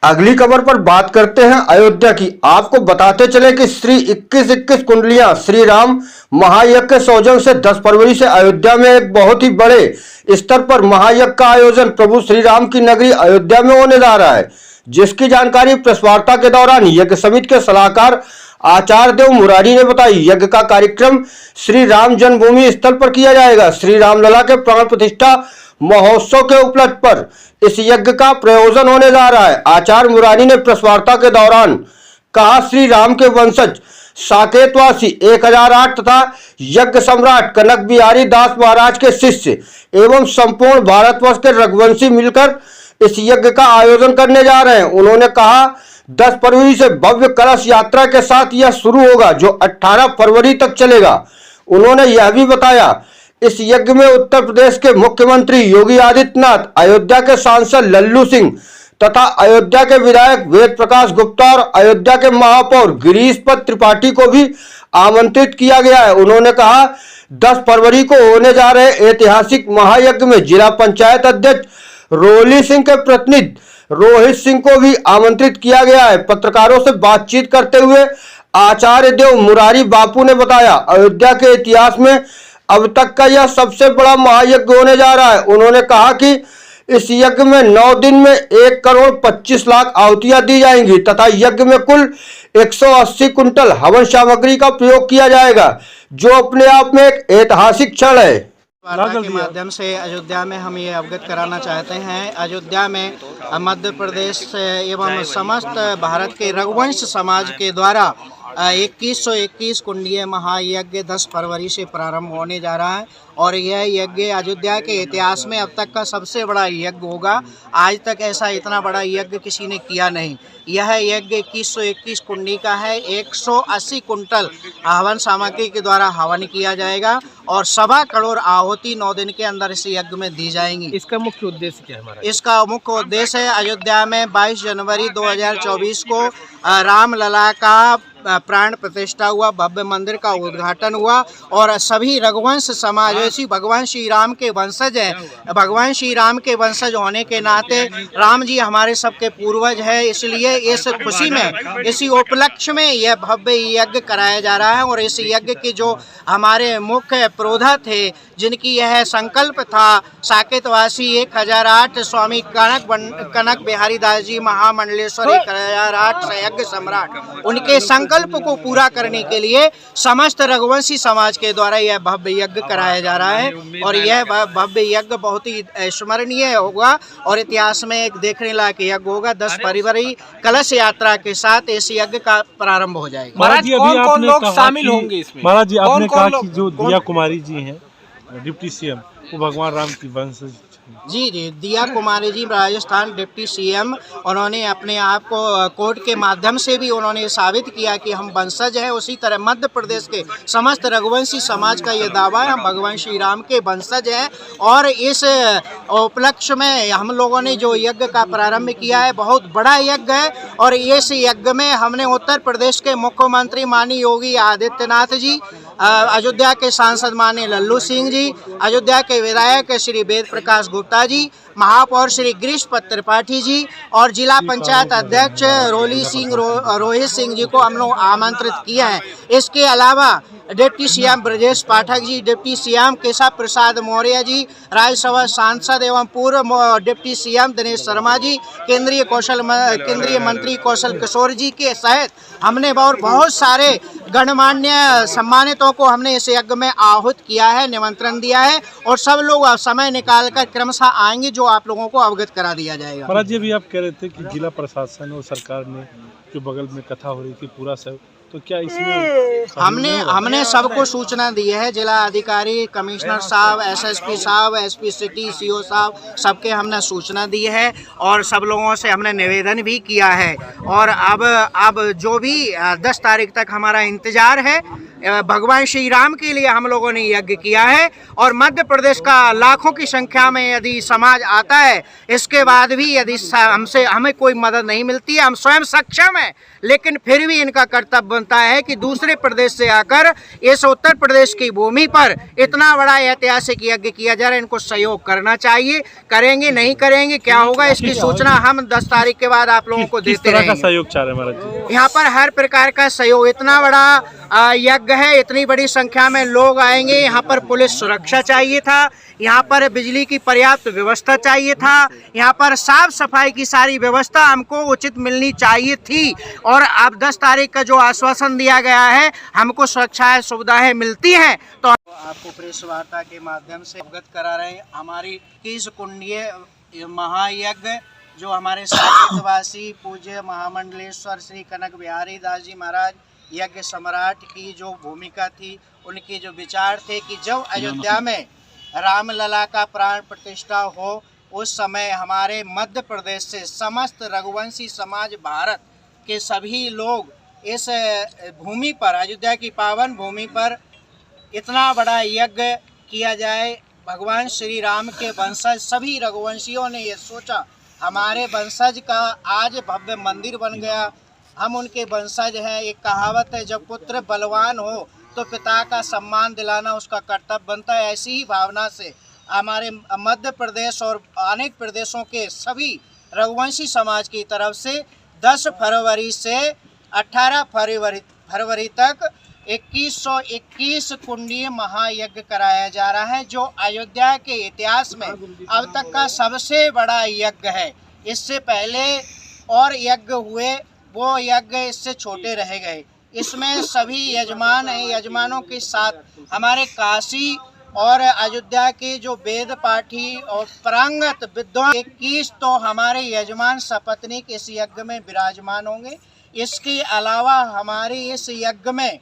अगली खबर पर बात करते हैं अयोध्या की। आपको बताते चले कि श्री 21-21 कुंडलियां श्री राम महायज्ञ के सौजन्य से 10 फरवरी से अयोध्या में एक बहुत ही बड़े स्तर पर महायज्ञ का आयोजन प्रभु श्री राम की नगरी अयोध्या में होने जा रहा है, जिसकी जानकारी प्रेस वार्ता के दौरान यज्ञ समिति के सलाहकार आचार्य देव मुरारी ने बताई। यज्ञ का कार्यक्रम श्री राम जन्मभूमि स्थल पर किया जाएगा। श्री रामलला के प्राण प्रतिष्ठा महोत्सव के उपलक्ष्य पर इस यज्ञ का प्रयोजन होने जा रहा है। आचार्य मुरारी ने प्रेस वार्ता के दौरान कहा, श्री राम के वंशज साकेतवासी 1008 तथा यज्ञ सम्राट कनक बिहारी दास महाराज के शिष्य एवं संपूर्ण भारतवर्ष के रघुवंशी मिलकर इस यज्ञ का आयोजन करने जा रहे हैं। उन्होंने कहा, 10 फरवरी से भव्य कलश यात्रा के साथ यह शुरू होगा जो 18 फरवरी तक चलेगा। उन्होंने यह भी बताया, इस यज्ञ में उत्तर प्रदेश के मुख्यमंत्री योगी आदित्यनाथ, अयोध्या के सांसद लल्लू सिंह तथा अयोध्या के विधायक वेद प्रकाश गुप्ता और अयोध्या के महापौर गिरीश पद त्रिपाठी को भी आमंत्रित किया गया है। उन्होंने कहा, 10 फरवरी को होने जा रहे ऐतिहासिक महायज्ञ में जिला पंचायत अध्यक्ष रोली सिंह के प्रतिनिधि रोहित सिंह को भी आमंत्रित किया गया है। पत्रकारों से बातचीत करते हुए आचार्य देव मुरारी बापू ने बताया, अयोध्या के इतिहास में अब तक का यह सबसे बड़ा महायज्ञ होने जा रहा है। उन्होंने कहा कि इस यज्ञ में 9 दिन में 1 करोड़ 25 लाख आहुतियां दी जाएंगी तथा यज्ञ में कुल 180 कुंटल हवन सामग्री का प्रयोग किया जाएगा, जो अपने आप में एक ऐतिहासिक क्षण है। वार्ता के माध्यम से अयोध्या में हम ये अवगत कराना चाहते हैं, अयोध्या में मध्य प्रदेश एवं समस्त भारत के रघुवंश समाज के द्वारा 2121 कुंडलीय महायज्ञ 10 फरवरी से प्रारंभ होने जा रहा है और यह यज्ञ अयोध्या के इतिहास में अब तक का सबसे बड़ा यज्ञ होगा। आज तक ऐसा इतना बड़ा यज्ञ किसी ने किया नहीं। यह यज्ञ 2121 कुंडी का है। 180 कुंटल हवन सामग्री के द्वारा हवन किया जाएगा और 1.25 करोड़ आहुति 9 दिन के अंदर इस यज्ञ में दी जाएंगी। इसका मुख्य उद्देश्य क्या है हमारा? इसका मुख्य उद्देश्य है, अयोध्या में 22 जनवरी 2024 को रामलला का प्राण प्रतिष्ठा हुआ, भव्य मंदिर का उद्घाटन हुआ और सभी रघुवंश समाज ऐसी भगवान श्री राम के वंशज हैं। भगवान श्री राम के वंशज होने के नाते राम जी हमारे सबके पूर्वज हैं, इसलिए इस खुशी में, इसी उपलक्ष्य में यह भव्य यज्ञ कराया जा रहा है। और इस यज्ञ के जो हमारे मुख्य पुरोधा थे, जिनकी यह संकल्प था, साकेतवासी 1008 स्वामी कनक बिहारी दास जी महामंडलेश्वर 1008 यज्ञ सम्राट, उनके संकल्प को पूरा करने के लिए समस्त रघुवंशी समाज के द्वारा यह भव्य यज्ञ कराया जा रहा है और यह भव्य यज्ञ बहुत ही स्मरणीय होगा और इतिहास में एक देखने लायक यज्ञ होगा। 10 फरवरी कलश यात्रा के साथ इस यज्ञ का प्रारंभ हो जाएगा। महाराज जी, कौन कौन लोग शामिल होंगे इसमें? महाराज जी, आपने कहा कि जो दिया कुमारी जी हैं डिप्टी सीएम, वो भगवान राम की वंशज। जी, दिया कुमारी जी राजस्थान डिप्टी सीएम, उन्होंने अपने आप को कोर्ट के माध्यम से भी उन्होंने साबित किया कि हम वंशज हैं। उसी तरह मध्य प्रदेश के समस्त रघुवंशी समाज का ये दावा है, हम भगवान श्री राम के वंशज हैं। और इस उपलक्ष्य में हम लोगों ने जो यज्ञ का प्रारंभ किया है, बहुत बड़ा यज्ञ है और इस यज्ञ में हमने उत्तर प्रदेश के मुख्यमंत्री माननीय योगी आदित्यनाथ जी, अयोध्या के सांसद माननीय लल्लू सिंह जी, अयोध्या के विधायक श्री वेद प्रकाश गुप्ता जी, महापौर श्री गिरीश पद त्रिपाठी जी और जिला पंचायत अध्यक्ष रोहित सिंह जी को हम लोग आमंत्रित किए हैं। इसके अलावा deputy CM Brajesh Pathak ji, deputy CM Keshav Prasad Maurya ji, Rajya Sabha सांसद एवं पूर्व डिप्टी सीएम दिनेश शर्मा जी, केंद्रीय मंत्री कौशल किशोर जी के सहित हमने बहुत सारे गणमान्य सम्मानितों को हमने इस यज्ञ में आहूत किया है, निमंत्रण दिया है और सब लोग समय निकालकर क्रमशः आएंगे, जो आप लोगों को अवगत करा दिया जाएगा। महाराज जी, अभी आप कह रहे थे कि जिला प्रशासन और सरकार ने जो बगल में कथा हो रही थी पूरा सब, तो क्या इसमें हमने सबको सूचना दी है। जिला अधिकारी, कमिश्नर साहब, एसएसपी साहब, एसपी सिटी, सीओ साहब, सबके हमने सूचना दी है और सब लोगों से हमने निवेदन भी किया है। और अब जो भी 10 तारीख तक हमारा इंतजार है, भगवान श्री राम के लिए हम लोगों ने यज्ञ किया है। और मध्य प्रदेश का लाखों की संख्या में यदि समाज आता है, इसके बाद भी यदि हमें कोई मदद नहीं मिलती है, हम स्वयं सक्षम हैं, लेकिन फिर भी इनका कर्तव्य बनता है कि दूसरे प्रदेश से आकर इस उत्तर प्रदेश की भूमि पर इतना बड़ा ऐतिहासिक यज्ञ किया जा रहा है, इनको सहयोग करना चाहिए। करेंगे नहीं करेंगे क्या होगा, इसकी सूचना हम 10 तारीख के बाद आप लोगों को देते रहेंगे। सहयोग चाह रहे हैं महाराज जी? यहाँ पर हर प्रकार का सहयोग, इतना बड़ा यज्ञ है, इतनी बड़ी संख्या में लोग आएंगे, यहाँ पर पुलिस सुरक्षा चाहिए था, यहाँ पर बिजली की पर्याप्त व्यवस्था चाहिए था, यहाँ पर साफ सफाई की सारी व्यवस्था हमको उचित मिलनी चाहिए थी। और अब 10 तारीख का जो आश्वासन दिया गया है, हमको सुरक्षा सुविधाएं मिलती हैं, तो आपको प्रेस वार्ता के माध्यम से अवगत करा रहे हैं। हमारी 21 कुंडीय महायज्ञ जो हमारे साकेतवासी पूज्य महामंडलेश्वर श्री कनक बिहारी दास जी महाराज यज्ञ सम्राट की जो भूमिका थी, उनके जो विचार थे कि जब अयोध्या में रामलला का प्राण प्रतिष्ठा हो, उस समय हमारे मध्य प्रदेश से समस्त रघुवंशी समाज भारत के सभी लोग इस भूमि पर, अयोध्या की पावन भूमि पर इतना बड़ा यज्ञ किया जाए। भगवान श्री राम के वंशज सभी रघुवंशियों ने ये सोचा, हमारे वंशज का आज भव्य मंदिर बन गया, हम उनके वंशज हैं। एक कहावत है, जब पुत्र बलवान हो तो पिता का सम्मान दिलाना उसका कर्तव्य बनता है। ऐसी ही भावना से हमारे मध्य प्रदेश और अनेक प्रदेशों के सभी रघुवंशी समाज की तरफ से 10 फरवरी से 18 फरवरी तक 2121 कुंडीय महायज्ञ कराया जा रहा है, जो अयोध्या के इतिहास में अब तक का सबसे बड़ा यज्ञ है। इससे पहले और यज्ञ हुए, वो यज्ञ इससे छोटे रह गए। इसमें सभी यजमान हैं, यजमानों के साथ हमारे काशी और अयोध्या के जो वेद पाठी और प्रांगत विद्वान 21 तो हमारे यजमान सपत्नीक इस यज्ञ में विराजमान होंगे। इसके अलावा हमारे इस यज्ञ में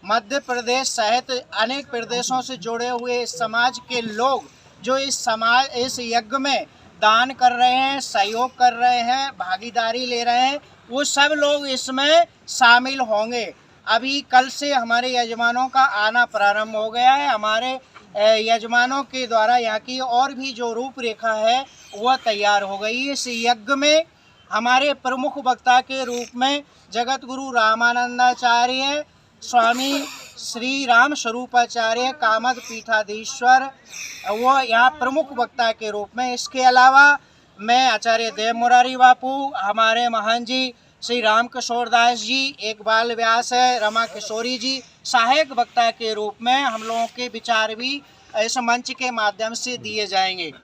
मध्य प्रदेश सहित अनेक प्रदेशों से जुड़े हुए समाज के लोग जो इस यज्ञ में दान कर रहे हैं, सहयोग कर रहे हैं, भागीदारी ले रहे हैं, वो सब लोग इसमें शामिल होंगे। अभी कल से हमारे यजमानों का आना प्रारंभ हो गया है। हमारे यजमानों के द्वारा यहाँ की और भी जो रूपरेखा है वह तैयार हो गई। इस यज्ञ में हमारे प्रमुख वक्ता के रूप में जगत गुरु रामानंदाचार्य, स्वामी श्री राम स्वरूपाचार्य कामद पीठाधीश्वर, वो यहाँ प्रमुख वक्ता के रूप में। इसके अलावा मैं आचार्य देव मुरारी बापू, हमारे महंत जी श्री राम किशोर दास जी, एक बाल व्यास है रमा किशोरी जी, सहायक वक्ता के रूप में हम लोगों के विचार भी इस मंच के माध्यम से दिए जाएंगे।